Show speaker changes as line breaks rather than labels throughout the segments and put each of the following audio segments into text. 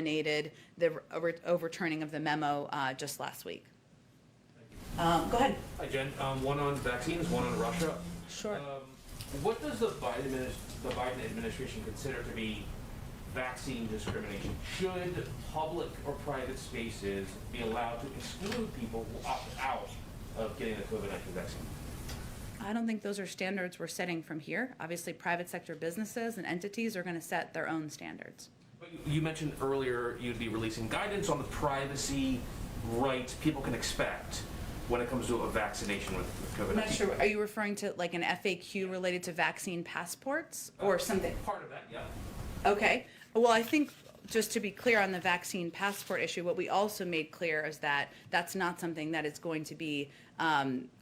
dominated the overturning of the memo just last week. Go ahead.
Hi, Jen. One on vaccines, one on Russia.
Sure.
What does the Biden administration consider to be vaccine discrimination? Should public or private spaces be allowed to exclude people who opt out of getting the COVID-19 vaccine?
I don't think those are standards we're setting from here. Obviously, private sector businesses and entities are going to set their own standards.
But you mentioned earlier you'd be releasing guidance on the privacy rights people can expect when it comes to a vaccination with COVID-19.
I'm not sure. Are you referring to like an FAQ related to vaccine passports or something?
Part of that, yeah.
Okay. Well, I think just to be clear on the vaccine passport issue, what we also made clear is that that's not something that is going to be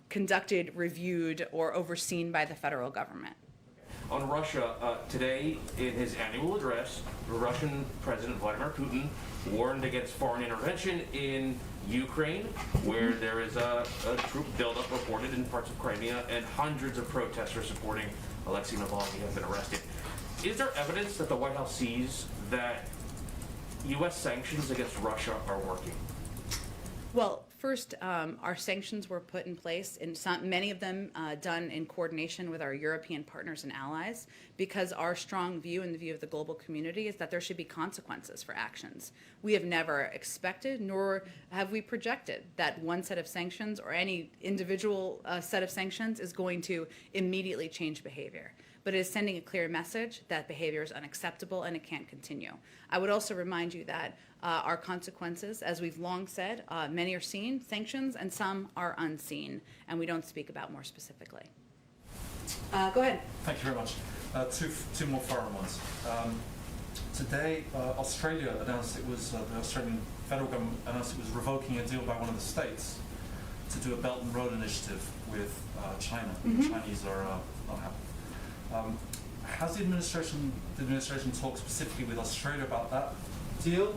conducted, reviewed, or overseen by the federal government.
On Russia, today in his annual address, Russian President Vladimir Putin warned against foreign intervention in Ukraine, where there is a troop buildup reported in parts of Crimea, and hundreds of protesters supporting Alexei Navalny have been arrested. Is there evidence that the White House sees that U.S. sanctions against Russia are working?
Well, first, our sanctions were put in place, and many of them done in coordination with our European partners and allies, because our strong view and the view of the global community is that there should be consequences for actions. We have never expected, nor have we projected, that one set of sanctions or any individual set of sanctions is going to immediately change behavior. But it is sending a clear message that behavior is unacceptable and it can't continue. I would also remind you that our consequences, as we've long said, many are seen, sanctions, and some are unseen, and we don't speak about more specifically. Go ahead.
Thank you very much. Two more foreign ones. Today, Australia announced the Australian federal government announced it was revoking a deal by one of the states to do a Belt and Road initiative with China. Mm-hmm. The Chinese are not happy. Has the administration talked specifically with Australia about that deal?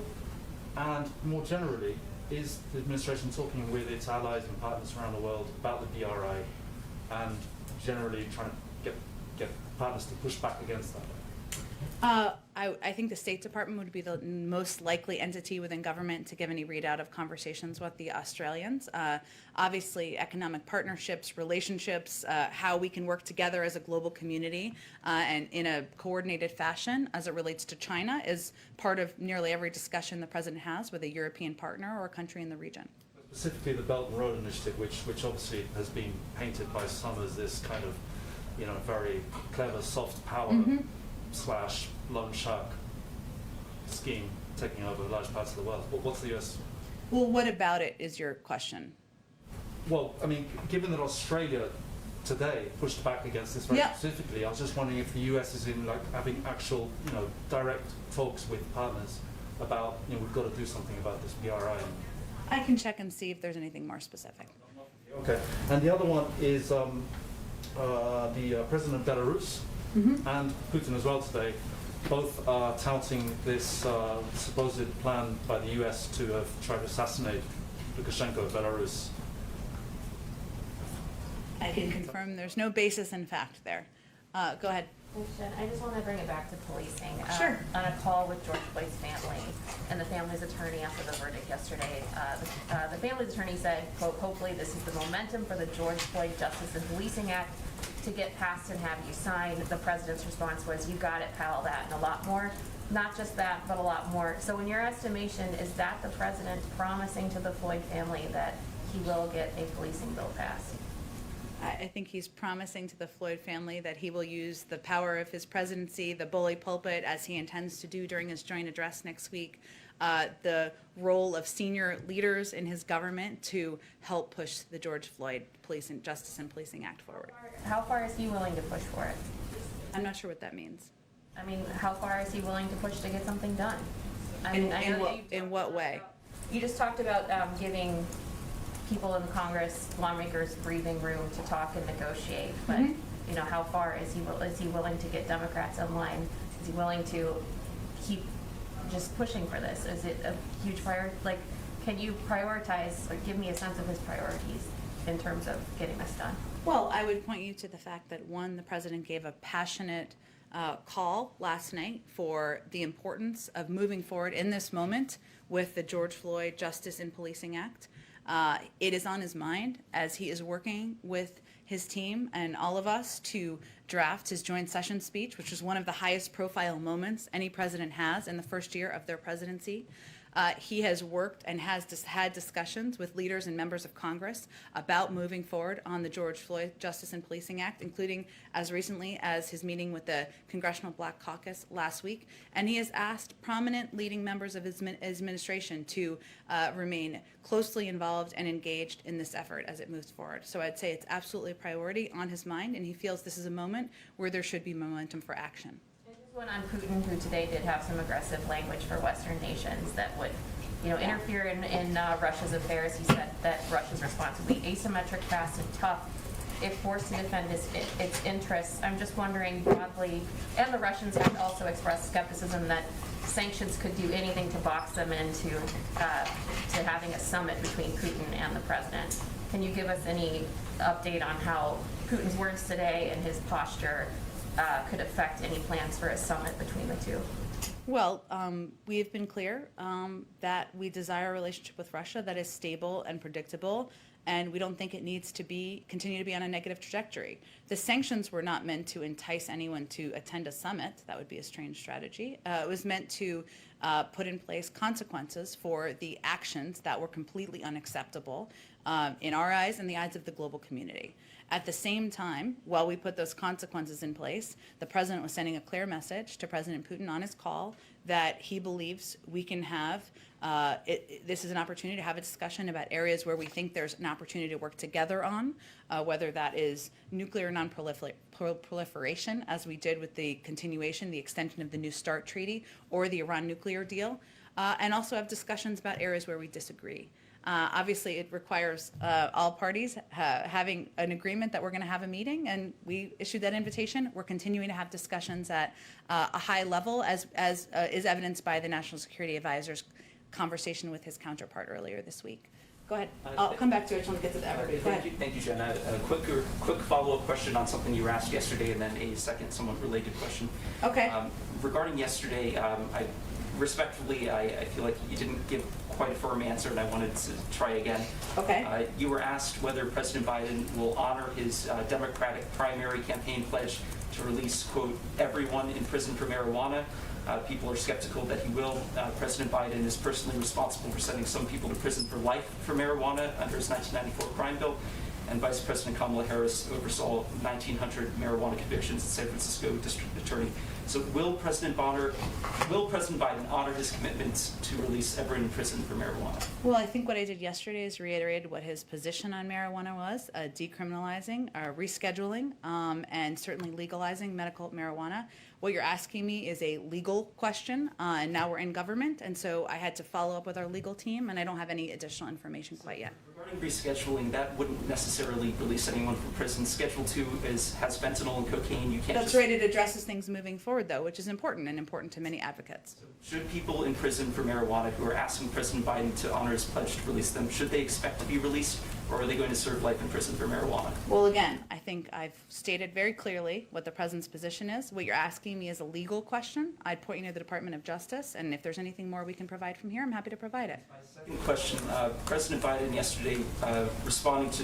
And more generally, is the administration talking with its allies and partners around the world about the BRI and generally trying to get partners to push back against that?
I think the State Department would be the most likely entity within government to give any readout of conversations with the Australians. Obviously, economic partnerships, relationships, how we can work together as a global community and in a coordinated fashion as it relates to China is part of nearly every discussion the President has with a European partner or a country in the region.
Specifically the Belt and Road Initiative, which obviously has been painted by some as this kind of, very clever soft power slash loan shark scheme taking over large parts of the world. But what's the US?
Well, what about it is your question?
Well, I mean, given that Australia today pushed back against this very specifically, I was just wondering if the US is in having actual, direct talks with partners about, we've got to do something about this BRI.
I can check and see if there's anything more specific.
Okay. And the other one is the president of Belarus and Putin as well today, both are touting this supposed plan by the US to have tried to assassinate Lukashenko of Belarus.
I can confirm there's no basis in fact there. Go ahead.
Jen, I just want to bring it back to policing.
Sure.
On a call with George Floyd's family and the family's attorney after the verdict yesterday, the family's attorney said, quote, hopefully this is the momentum for the George Floyd Justice and Policing Act to get passed and have you sign. The president's response was, you got it, pal, that and a lot more. Not just that, but a lot more. So in your estimation, is that the president promising to the Floyd family that he will get a policing bill passed?
I think he's promising to the Floyd family that he will use the power of his presidency, the bully pulpit, as he intends to do during his joint address next week, the role of senior leaders in his government to help push the George Floyd Justice and Policing Act forward.
How far is he willing to push for it?
I'm not sure what that means.
I mean, how far is he willing to push to get something done?
In what way?
You just talked about giving people in Congress, lawmakers, breathing room to talk and negotiate. But how far is he willing to get Democrats in line? Is he willing to keep just pushing for this? Is it a huge priority? Can you prioritize or give me a sense of his priorities in terms of getting this done?
Well, I would point you to the fact that one, the president gave a passionate call last night for the importance of moving forward in this moment with the George Floyd Justice in Policing Act. It is on his mind as he is working with his team and all of us to draft his joint session speech, which is one of the highest profile moments any president has in the first year of their presidency. He has worked and has had discussions with leaders and members of Congress about moving forward on the George Floyd Justice and Policing Act, including as recently as his meeting with the Congressional Black Caucus last week. And he has asked prominent leading members of his administration to remain closely involved and engaged in this effort as it moves forward. So I'd say it's absolutely a priority on his mind, and he feels this is a moment where there should be momentum for action.
One on Putin, who today did have some aggressive language for Western nations that would, interfere in Russia's affairs. He said that Russia's response would be asymmetric, fast, and tough if forced to defend its interests. I'm just wondering broadly, and the Russians have also expressed skepticism that sanctions could do anything to box them into to having a summit between Putin and the president. Can you give us any update on how Putin's words today and his posture could affect any plans for a summit between the two?
Well, we have been clear that we desire a relationship with Russia that is stable and predictable, and we don't think it needs to continue to be on a negative trajectory. The sanctions were not meant to entice anyone to attend a summit. That would be a strange strategy. It was meant to put in place consequences for the actions that were completely unacceptable in our eyes and the eyes of the global community. At the same time, while we put those consequences in place, the president was sending a clear message to President Putin on his call that he believes we can have, this is an opportunity to have a discussion about areas where we think there's an opportunity to work together on, whether that is nuclear non-proliferation, as we did with the continuation, the extension of the New START treaty, or the Iran nuclear deal, and also have discussions about areas where we disagree. Obviously, it requires all parties having an agreement that we're going to have a meeting, and we issued that invitation. We're continuing to have discussions at a high level, as is evidenced by the National Security Advisor's conversation with his counterpart earlier this week. Go ahead. I'll come back to it. I just want to get to the everybody. Go ahead.
Thank you, Jen. A quick follow-up question on something you were asked yesterday, and then a second somewhat related question.
Okay.
Regarding yesterday, respectfully, I feel like you didn't give quite a firm answer, and I wanted to try again.
Okay.
You were asked whether President Biden will honor his Democratic primary campaign pledge to release, quote, everyone in prison for marijuana. People are skeptical that he will. President Biden is personally responsible for sending some people to prison for life for marijuana under his 1994 crime bill. And Vice President Kamala Harris oversaw 1,900 marijuana convictions as San Francisco District Attorney. So will President Biden honor his commitment to release everyone in prison for marijuana?
Well, I think what I did yesterday is reiterated what his position on marijuana was, decriminalizing, rescheduling, and certainly legalizing medical marijuana. What you're asking me is a legal question, and now we're in government, and so I had to follow up with our legal team, and I don't have any additional information quite yet.
Regarding rescheduling, that wouldn't necessarily release anyone from prison. Schedule 2 has fentanyl and cocaine. You can't
That's right. It addresses things moving forward, though, which is important and important to many advocates.
Should people in prison for marijuana who are asking President Biden to honor his pledge to release them, should they expect to be released, or are they going to serve life in prison for marijuana?
Well, again, I think I've stated very clearly what the president's position is. What you're asking me is a legal question. I'd point you to the Department of Justice, and if there's anything more we can provide from here, I'm happy to provide it.
My second question, President Biden yesterday, responding to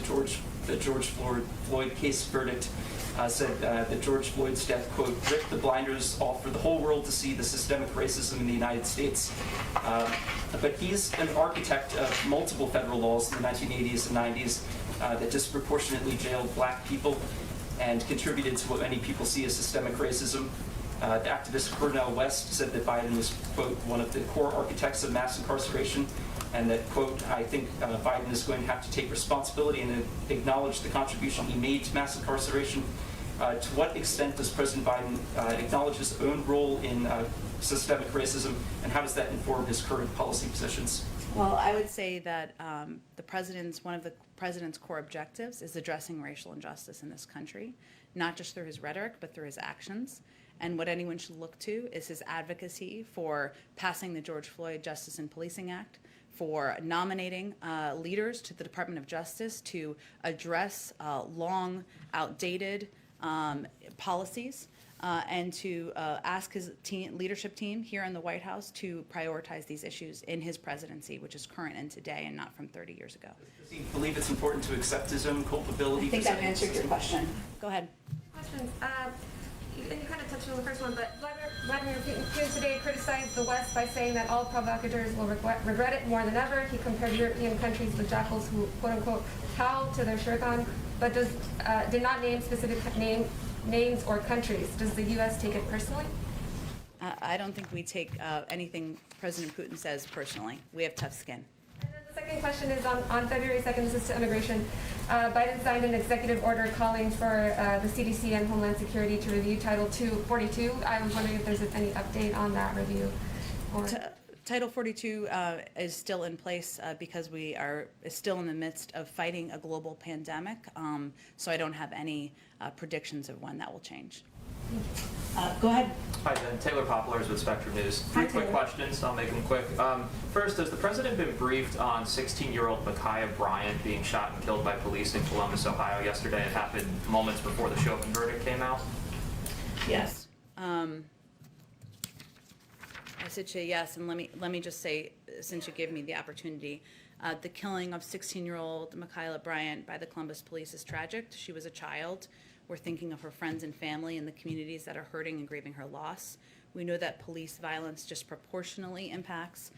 the George Floyd case verdict, said that George Floyd's death, quote, ripped the blinders off for the whole world to see the systemic racism in the United States. But he's an architect of multiple federal laws in the 1980s and 90s that disproportionately jailed black people and contributed to what many people see as systemic racism. The activist Cornel West said that Biden was, quote, one of the core architects of mass incarceration, and that, quote, I think Biden is going to have to take responsibility and acknowledge the contribution he made to mass incarceration. To what extent does President Biden acknowledge his own role in systemic racism, and how does that inform his current policy positions?
Well, I would say that one of the president's core objectives is addressing racial injustice in this country, not just through his rhetoric, but through his actions. And what anyone should look to is his advocacy for passing the George Floyd Justice and Policing Act, for nominating leaders to the Department of Justice to address long outdated policies and to ask his leadership team here in the White House to prioritize these issues in his presidency, which is current and today and not from 30 years ago.
Does he believe it's important to accept his own culpability?
I think
for
I've answered your question. Go ahead.
Questions. You kind of touched on the first one, but Vladimir Putin today criticized the West by saying that all provocateurs will regret it more than ever. He compared European countries with jackals who, quote unquote, howl to their shirkan, but did not name specific names or countries. Does the U.S. take it personally?
I don't think we take anything President Putin says personally. We have tough skin.
And then the second question is on February 2nd, this is to immigration. Biden signed an executive order calling for the CDC and Homeland Security to review Title 42. I was wondering if there's any update on that review. Or
Title 42 is still in place because we are still in the midst of fighting a global pandemic. So I don't have any predictions of when that will change. Go ahead.
Hi, Jen. Taylor Poplars with Spectrum News. Three quick questions. I'll make them quick. First, has the president been briefed on 16-year-old Micaiah Bryant being shot and killed by police in Columbus, Ohio yesterday? It happened moments before the Chauvin verdict came out.
Yes. I said to you yes, and let me just say, since you gave me the opportunity, the killing of 16-year-old Micaiah Bryant by the Columbus police is tragic. She was a child. We're thinking of her friends and family and the communities that are hurting and grieving her loss. We know that police violence disproportionately impacts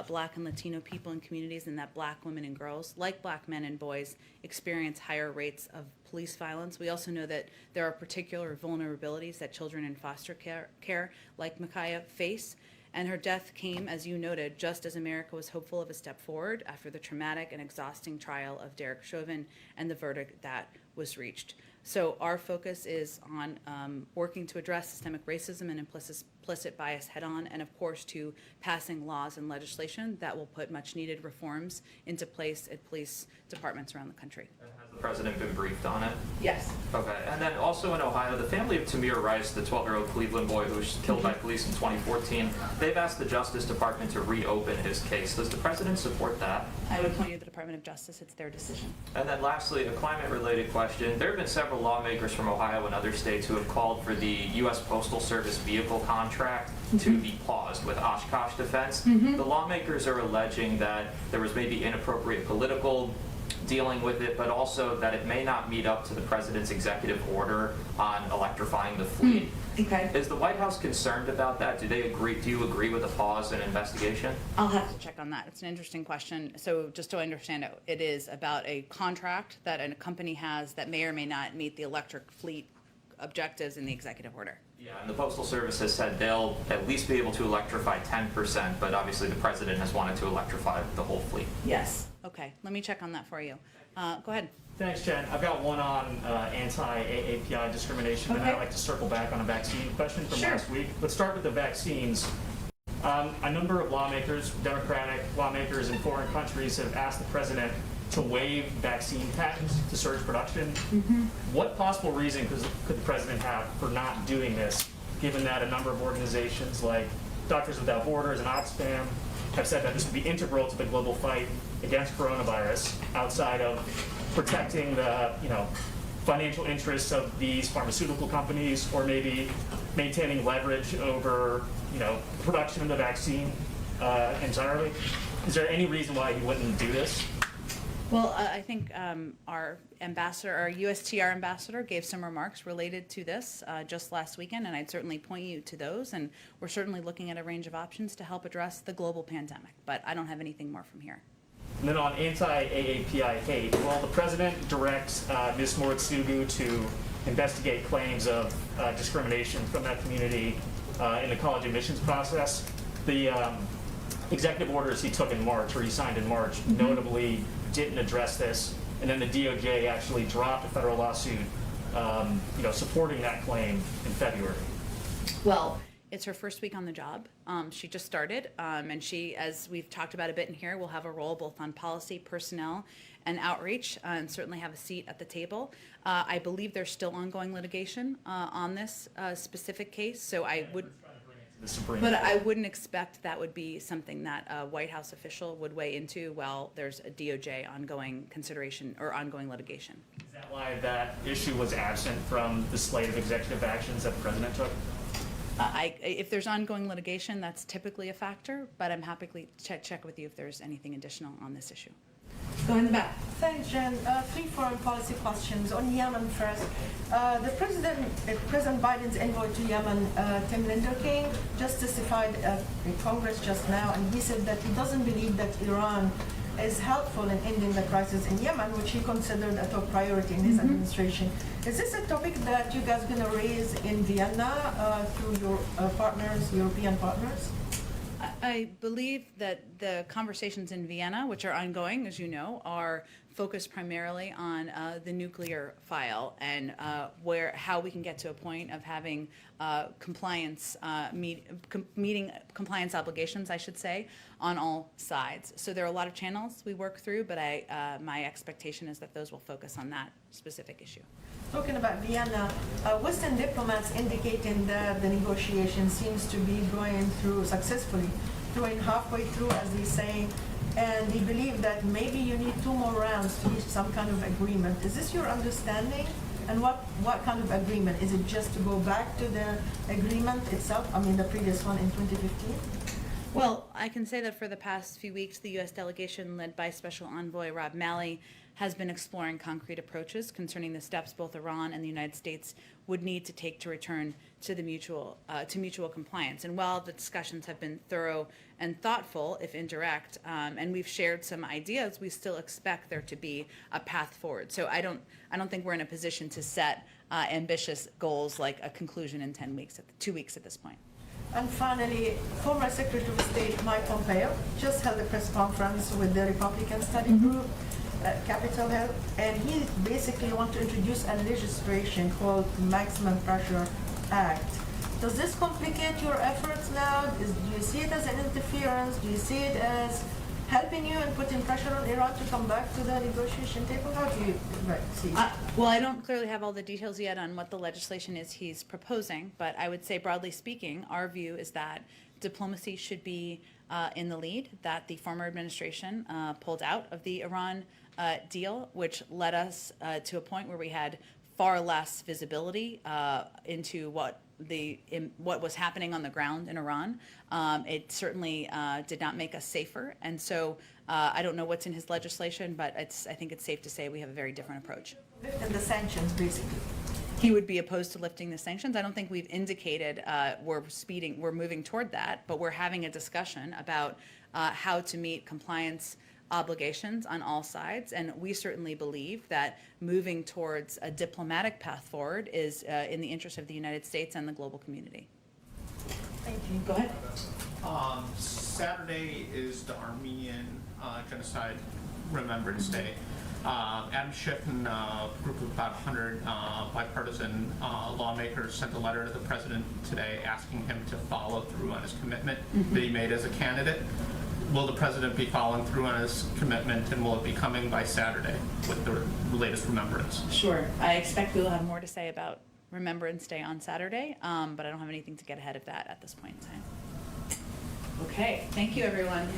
Black and Latino people and communities, and that Black women and girls, like Black men and boys, experience higher rates of police violence. We also know that there are particular vulnerabilities that children in foster care like Micaiah face. And her death came, as you noted, just as America was hopeful of a step forward after the traumatic and exhausting trial of Derek Chauvin and the verdict that was reached. So our focus is on working to address systemic racism and implicit bias head-on, and of course to passing laws and legislation that will put much-needed reforms into place at police departments around the country.
And has the president been briefed on it?
Yes.
Okay. And then also in Ohio, the family of Tamir Rice, the 12-year-old Cleveland boy who was killed by police in 2014, they've asked the Justice Department to reopen his case. Does the president support that?
I would point you to the Department of Justice. It's their decision.
And then lastly, a climate-related question. There have been several lawmakers from Ohio and other states who have called for the U.S. Postal Service vehicle contract to be paused with Oshkosh Defense. The lawmakers are alleging that there was maybe inappropriate political dealing with it, but also that it may not meet up to the president's executive order on electrifying the fleet.
Okay.
Is the White House concerned about that? Do they agree? Do you agree with a pause and investigation?
I'll have to check on that. It's an interesting question. So just so I understand it, it is about a contract that a company has that may or may not meet the electric fleet objectives in the executive order.
Yeah, and the Postal Service has said they'll at least be able to electrify 10%, but obviously the president has wanted to electrify the whole fleet.
Yes. Okay. Let me check on that for you. Go ahead.
Thanks, Jen. I've got one on anti-AAPI discrimination, and
Okay.
I'd like to circle back on a vaccine question from
Sure.
last week. Let's start with the vaccines. A number of lawmakers, Democratic lawmakers in foreign countries, have asked the president to waive vaccine patents to surge production. What possible reason could the president have for not doing this, given that a number of organizations like Doctors Without Borders and Oxfam have said that this would be integral to the global fight against coronavirus, outside of protecting the financial interests of these pharmaceutical companies, or maybe maintaining leverage over production of the vaccine entirely? Is there any reason why he wouldn't do this?
Well, I think our USTR ambassador gave some remarks related to this just last weekend, and I'd certainly point you to those. And we're certainly looking at a range of options to help address the global pandemic. But I don't have anything more from here.
And then on anti-AAPI hate, will the president direct Ms. Moritsugu to investigate claims of discrimination from that community in the college admissions process? The executive orders he took in March, or he signed in March, notably didn't address this, and then the DOJ actually dropped a federal lawsuit, supporting that claim in February.
Well, it's her first week on the job. She just started, and she, as we've talked about a bit in here, will have a role both on policy, personnel, and outreach, and certainly have a seat at the table. I believe there's still ongoing litigation on this specific case, so I would.
the Supreme
But
Court.
I wouldn't expect that would be something that a White House official would weigh into while there's a DOJ ongoing consideration or ongoing litigation.
Is that why that issue was absent from the slate of executive actions that the president took?
If there's ongoing litigation, that's typically a factor, but I'm happy to check with you if there's anything additional on this issue. Go in the back.
Thanks, Jen. 3 foreign policy questions. On Yemen first. President Biden's envoy to Yemen, Tim Linderking, just testified in Congress just now, and he said that he doesn't believe that Iran is helpful in ending the crisis in Yemen, which he considered a top priority in his administration. Is this a topic that you guys are going to raise in Vienna through your partners, European partners?
I believe that the conversations in Vienna, which are ongoing, as you know, are focused primarily on the nuclear file and how we can get to a point of having meeting compliance obligations, I should say, on all sides. So there are a lot of channels we work through, but my expectation is that those will focus on that specific issue.
Talking about Vienna, Western diplomats indicating that the negotiation seems to be going through successfully, going halfway through, as they say, and they believe that maybe you need 2 more rounds to reach some kind of agreement. Is this your understanding? And what kind of agreement? Is it just to go back to the agreement itself? I mean, the previous one in 2015?
Well, I can say that for the past few weeks, the U.S. delegation led by Special Envoy Rob Malley has been exploring concrete approaches concerning the steps both Iran and the United States would need to take to return to the mutual compliance. And while the discussions have been thorough and thoughtful, if indirect, and we've shared some ideas, we still expect there to be a path forward. So I don't think we're in a position to set ambitious goals like a conclusion in 2 weeks at this point.
And finally, former Secretary of State Mike Pompeo just held a press conference with the Republican study group at Capitol Hill, and he basically wants to introduce a legislation called Maximum Pressure Act. Does this complicate your efforts now? Do you see it as an interference? Do you see it as helping you and putting pressure on Iran to come back to the negotiation table? How do you see it?
Well, I don't clearly have all the details yet on what the legislation is he's proposing, but I would say, broadly speaking, our view is that diplomacy should be in the lead, that the former administration pulled out of the Iran deal, which led us to a point where we had far less visibility into what was happening on the ground in Iran. It certainly did not make us safer, and so I don't know what's in his legislation, but I think it's safe to say we have a very different approach.
And the sanctions, basically.
He would be opposed to lifting the sanctions. I don't think we've indicated we're moving toward that, but we're having a discussion about how to meet compliance obligations on all sides, and we certainly believe that moving towards a diplomatic path forward is in the interest of the United States and the global community.
Thank you.
Go ahead.
Saturday is the Armenian Genocide Remembrance Day. Adam Schiff and a group of about 100 bipartisan lawmakers sent a letter to the president today asking him to follow through on his commitment that he made as a candidate. Will the president be following through on his commitment, and will it be coming by Saturday with the latest remembrance?
Sure. I expect we'll have more to say about Remembrance Day on Saturday, but I don't have anything to get ahead of that at this point in time. Okay. Thank you, everyone.